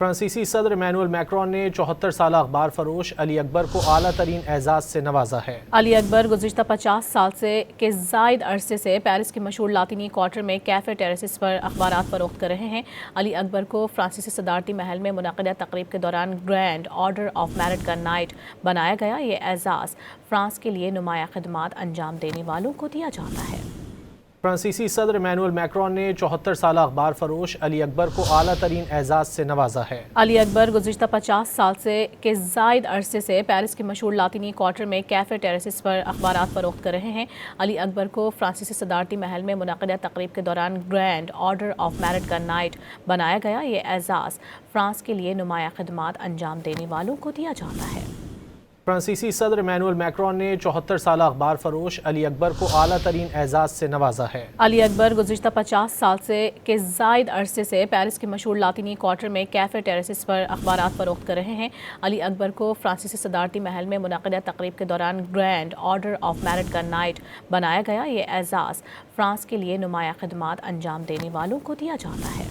فرانسیسی صدر Immanuel Macron نے 74 سالہ اخبار فروش علی اکبر کو اعلیٰ ترین اعزاز سے نوازا ہے۔ علی اکبر گزشتہ 50 سال کے زائد عرصے سے پیرس کے مشہور لاطینی کوارٹر میں کیفے ٹیریسس پر اخبارات فروخت کر رہے ہیں۔ علی اکبر کو فرانسیسی صدارتی محل میں منعقدہ تقریب کے دوران گرینڈ آرڈر آف میرٹ کا نائٹ بنایا گیا۔ یہ اعزاز فرانس کے لیے نمایاں خدمات انجام دینے والوں کو دیا جاتا ہے۔ فرانسیسی صدر ایمینوئل میکرون نے 74 سالہ اخبار فروش علی اکبر کو اعلیٰ ترین اعزاز سے نوازا ہے۔ علی اکبر گزشتہ 50 سال کے زائد عرصے سے پیرس کے مشہور لاطینی کوارٹر میں کیفے ٹیریسس پر اخبارات فروخت کر رہے ہیں۔ علی اکبر کو فرانسیسی صدارتی محل میں منعقدہ تقریب کے دوران گرینڈ آرڈر آف میرٹ کا نائٹ بنایا گیا۔ یہ اعزاز فرانس کے لیے نمایاں خدمات انجام دینے والوں کو دیا جاتا ہے۔ فرانسیسی صدر ایمینوئل میکرون نے 74 سالہ اخبار فروش علی اکبر کو اعلیٰ ترین اعزاز سے نوازا ہے۔ علی اکبر گزشتہ 50 سال کے زائد عرصے سے پیرس کے مشہور لاطینی کوارٹر میں کیفے ٹیریسس پر اخبارات فروخت کر رہے ہیں۔ علی اکبر کو فرانسیسی صدارتی محل میں منعقدہ تقریب کے دوران گرینڈ آرڈر آف میرٹ کا نائٹ بنایا گیا۔ یہ اعزاز فرانس کے لیے نمایاں خدمات انجام دینے والوں کو دیا جاتا ہے۔